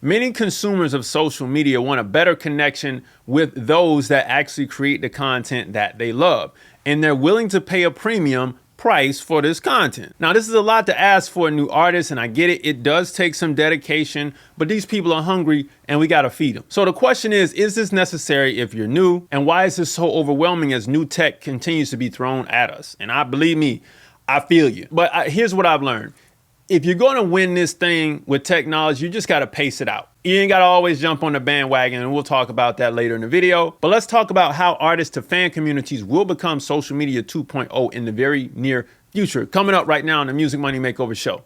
Many consumers of social media want a better connection with those that actually create the content that they love, and they're willing to pay a premium price for this content. Now, this is a lot to ask for a new artist, and I get it. It does take some dedication, but these people are hungry and we got to feed them. So the question is this necessary if you're new? And why is this so overwhelming as new tech continues to be thrown at us? And believe me, I feel you. But here's what I've learned. If you're going to win this thing with technology, you just got to pace it out. You ain't got to always jump on the bandwagon, and we'll talk about that later in the video. But let's talk about how artists to fan communities will become social media 2.0 in the very near future. Coming up right now on the Music Money Makeover Show.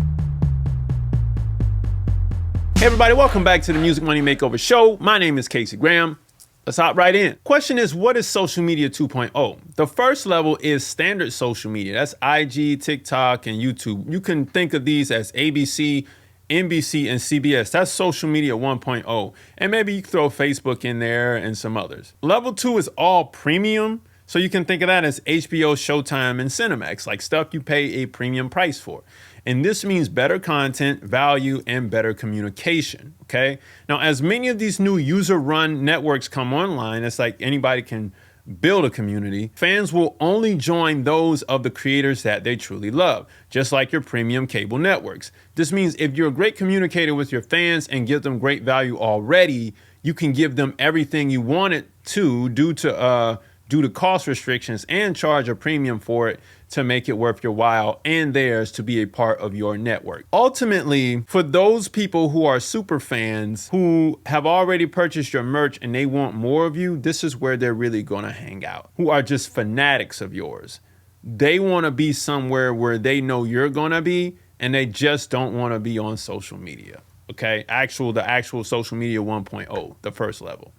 Hey everybody, welcome back to the Music Money Makeover Show. My name is Casey Graham. Let's hop right in. Question is, what is social media 2.0? The first level is standard social media. That's IG, TikTok, and YouTube. You can think of these as ABC, NBC, and CBS. That's social media 1.0. And maybe you can throw Facebook in there and some others. Level 2 is all premium. So you can think of that as HBO, Showtime, and Cinemax, like stuff you pay a premium price for. And this means better content, value, and better communication, okay? Now, as many of these new user-run networks come online, it's like anybody can build a community. Fans will only join those of the creators that they truly love, just like your premium cable networks. This means if you're a great communicator with your fans and give them great value already, you can give them everything you wanted to due to cost restrictions and charge a premium for it to make it worth your while and theirs to be a part of your network. Ultimately, for those people who are super fans who have already purchased your merch and they want more of you, this is where they're really gonna hang out, who are just fanatics of yours. They wanna be somewhere where they know you're gonna be, and they just don't wanna be on social media, okay? The actual social media 1.0, the first level.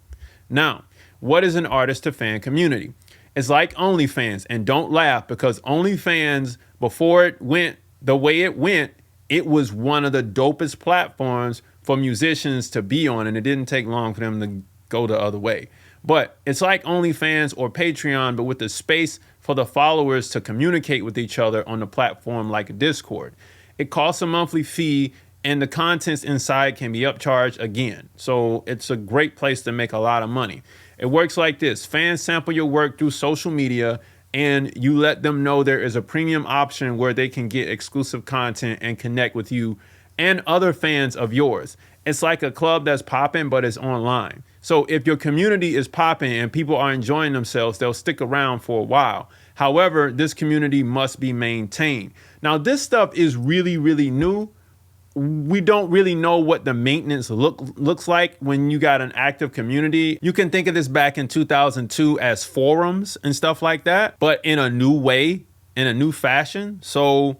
Now, what is an artist to fan community? It's like OnlyFans, and don't laugh, because OnlyFans, before it went the way it went, it was one of the dopest platforms for musicians to be on, and it didn't take long for them to go the other way. But it's like OnlyFans or Patreon, but with the space for the followers to communicate with each other on the platform like Discord. It costs a monthly fee, and the contents inside can be upcharged again. So it's a great place to make a lot of money. It works like this. Fans sample your work through social media, and you let them know there is a premium option where they can get exclusive content and connect with you and other fans of yours. It's like a club that's popping, but it's online. So if your community is popping and people are enjoying themselves, they'll stick around for a while. However, this community must be maintained. Now, this stuff is really, really new. We don't really know what the maintenance looks like when you got an active community. You can think of this back in 2002 as forums and stuff like that, but in a new way, in a new fashion. So,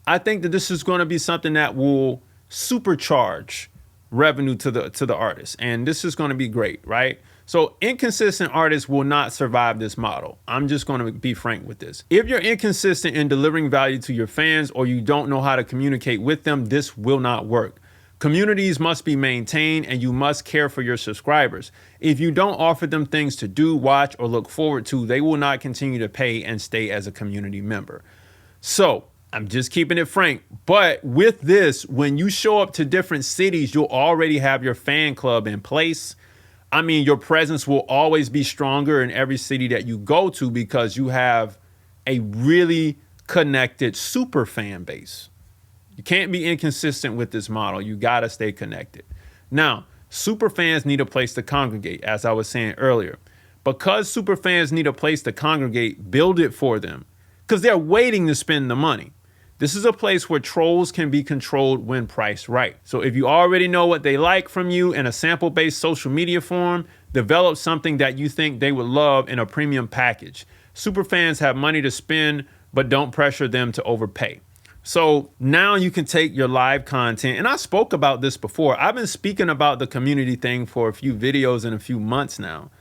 I think that this is going to be something that will supercharge revenue to the artists. And this is going to be great, right? So inconsistent artists will not survive this model. I'm just going to be frank with this. If you're inconsistent in delivering value to your fans, or you don't know how to communicate with them, this will not work. Communities must be maintained, and you must care for your subscribers. If you don't offer them things to do, watch, or look forward to, they will not continue to pay and stay as a community member. So I'm just keeping it frank. But with this, when you show up to different cities, you'll already have your fan club in place. I mean, your presence will always be stronger in every city that you go to because you have a really connected super fan base. You can't be inconsistent with this model. You got to stay connected. Now, super fans need a place to congregate, as I was saying earlier. Because super fans need a place to congregate, build it for them because they're waiting to spend the money. This is a place where trolls can be controlled when priced right. So if you already know what they like from you in a sample-based social media form, develop something that you think they would love in a premium package. Superfans have money to spend, but don't pressure them to overpay. So now you can take your live content, and I spoke about this before. I've been speaking about the community thing for a few videos in a few months now.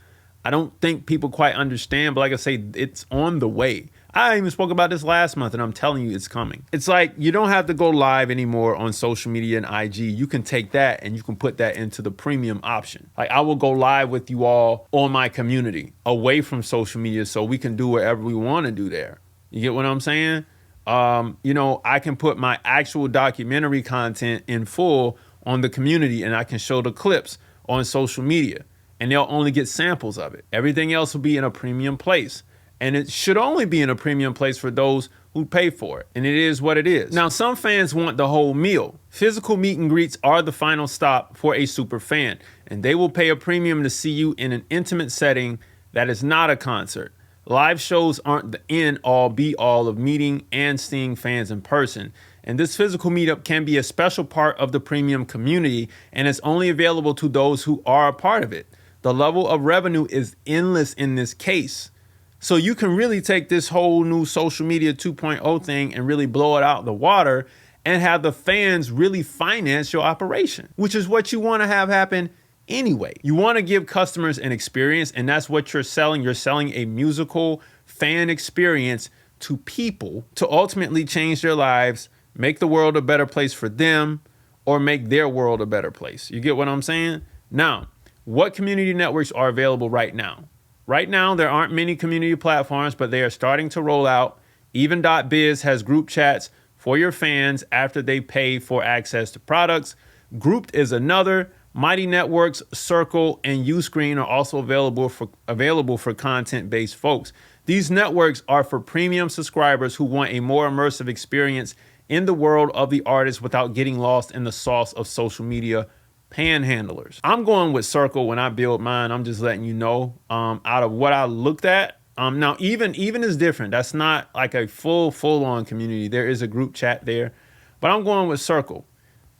I don't think people quite understand, but like I say, it's on the way. I even spoke about this last month, and I'm telling you, it's coming. It's like you don't have to go live anymore on social media and IG. You can take that and you can put that into the premium option. Like I will go live with you all on my community away from social media so we can do whatever we want to do there. You get what I'm saying? I can put my actual documentary content in full on the community and I can show the clips on social media, and they'll only get samples of it. Everything else will be in a premium place. And it should only be in a premium place for those who pay for it. And it is what it is. Now, some fans want the whole meal. Physical meet and greets are the final stop for a super fan, and they will pay a premium to see you in an intimate setting that is not a concert. Live shows aren't the end all be all of meeting and seeing fans in person. And this physical meetup can be a special part of the premium community, and it's only available to those who are a part of it. The level of revenue is endless in this case. So you can really take this whole new social media 2.0 thing and really blow it out the water and have the fans really finance your operation, which is what you want to have happen anyway. You want to give customers an experience, and that's what you're selling. You're selling a musical fan experience to people to ultimately change their lives, make the world a better place for them, or make their world a better place. You get what I'm saying? Now, what community networks are available right now? Right now, there aren't many community platforms, but they are starting to roll out. Even.biz has group chats for your fans after they pay for access to products. Grouped is another. Mighty Networks, Circle, and Uscreen are also available for content-based folks. These networks are for premium subscribers who want a more immersive experience in the world of the artist without getting lost in the sauce of social media panhandlers. I'm going with Circle when I build mine. I'm just letting you know out of what I looked at. Now even is different. That's not like a full-on community. There is a group chat there, but I'm going with Circle.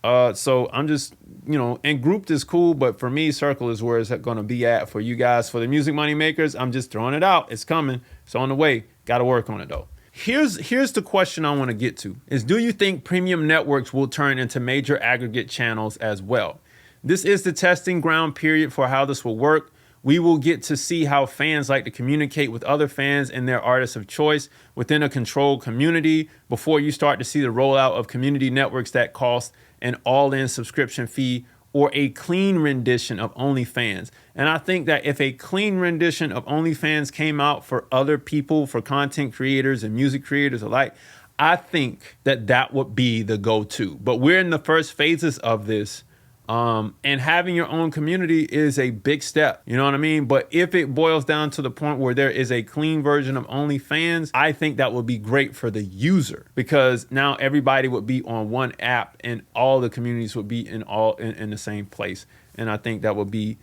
So I'm just, and grouped is cool, but for me, Circle is where it's going to be at for you guys. For the music money makers, I'm just throwing it out. It's coming. It's on the way. Got to work on it though. Here's the question I want to get to is, do you think premium networks will turn into major aggregate channels as well? This is the testing ground period for how this will work. We will get to see how fans like to communicate with other fans and their artists of choice within a controlled community before you start to see the rollout of community networks that cost an all-in subscription fee or a clean rendition of OnlyFans. And I think that if a clean rendition of OnlyFans came out for other people, for content creators and music creators alike, I think that that would be the go-to. But we're in the first phases of this. And having your own community is a big step, you know what I mean? But if it boils down to the point where there is a clean version of OnlyFans, I think that would be great for the user, because now everybody would be on one app and all the communities would be in the same place. And I think that would be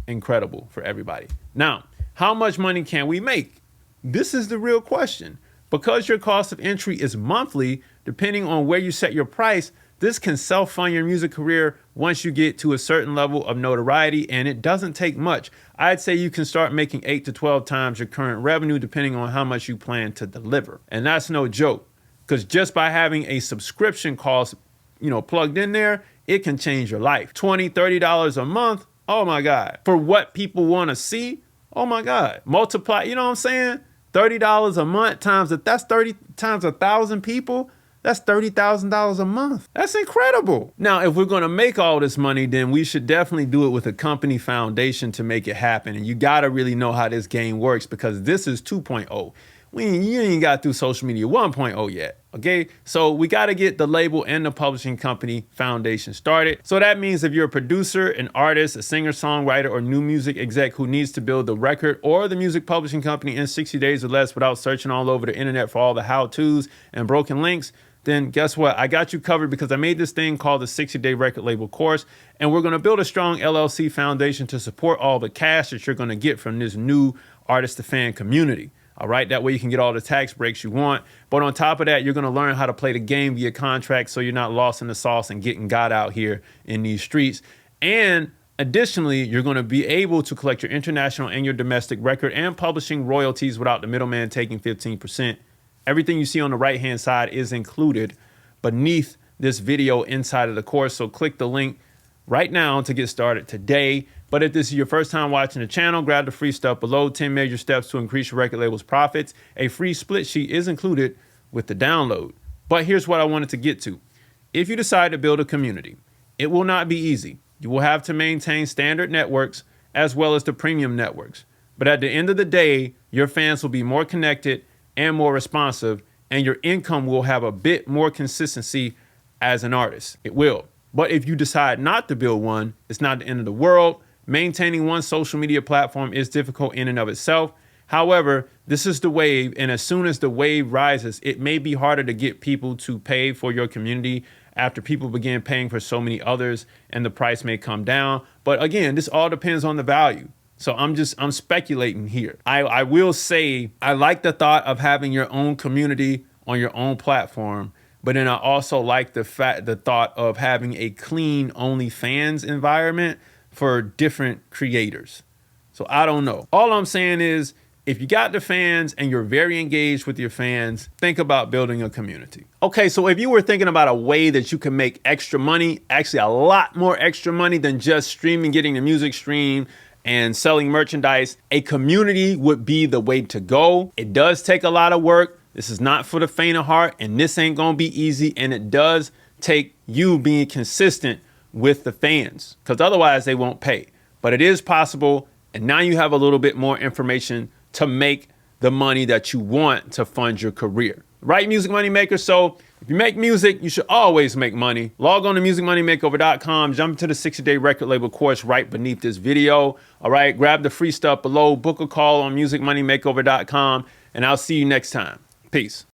incredible for everybody. Now, how much money can we make? This is the real question. Because your cost of entry is monthly, depending on where you set your price, this can self-fund your music career once you get to a certain level of notoriety, and it doesn't take much. I'd say you can start making 8 to 12 times your current revenue depending on how much you plan to deliver. And that's no joke, because just by having a subscription cost, plugged in there, it can change your life. $20, $30 a month, oh my God. For what people want to see, oh my God. Multiply, you know what I'm saying? $30 a month that's 30 times 1,000 people. That's $30,000 a month. That's incredible. Now, if we're going to make all this money, then we should definitely do it with a company foundation to make it happen. And you got to really know how this game works, because this is 2.0. You ain't got through social media 1.0 yet. Okay, so we got to get the label and the publishing company foundation started. So that means if you're a producer, an artist, a singer, songwriter, or new music exec who needs to build the record or the music publishing company in 60 days or less without searching all over the internet for all the how-tos and broken links, then guess what? I got you covered, because I made this thing called the 60-Day Record Label Course, and we're going to build a strong LLC foundation to support all the cash that you're going to get from this new artist-to-fan community. All right, that way you can get all the tax breaks you want. But on top of that, you're going to learn how to play the game via contract, so you're not lost in the sauce and getting got out here in these streets. And additionally, you're going to be able to collect your international and your domestic record and publishing royalties without the middleman taking 15%. Everything you see on the right-hand side is included beneath this video inside of the course. So click the link right now to get started today. But if this is your first time watching the channel, grab the free stuff below, 10 major steps to increase your record label's profits. A free split sheet is included with the download. But here's what I wanted to get to. If you decide to build a community, it will not be easy. You will have to maintain standard networks as well as the premium networks. But at the end of the day, your fans will be more connected and more responsive, and your income will have a bit more consistency as an artist. It will. But if you decide not to build one, it's not the end of the world. Maintaining one social media platform is difficult in and of itself. However, this is the wave, and as soon as the wave rises, it may be harder to get people to pay for your community after people begin paying for so many others, and the price may come down. But again, this all depends on the value. So I'm speculating here. I will say I like the thought of having your own community on your own platform, but then I also like the thought of having a clean OnlyFans environment for different creators. So I don't know. All I'm saying is, if you got the fans and you're very engaged with your fans, think about building a community. Okay, so if you were thinking about a way that you can make extra money, actually a lot more extra money than just streaming, getting the music streamed and selling merchandise, a community would be the way to go. It does take a lot of work. This is not for the faint of heart, and this ain't gonna be easy. And it does take you being consistent with the fans, because otherwise they won't pay. But it is possible, and now you have a little bit more information to make the money that you want to fund your career. Right, Music Money Maker? So if you make music, you should always make money. Log on to musicmoneymakeover.com, jump into the 60-day record label course right beneath this video. All right, grab the free stuff below, book a call on musicmoneymakeover.com, and I'll see you next time. Peace.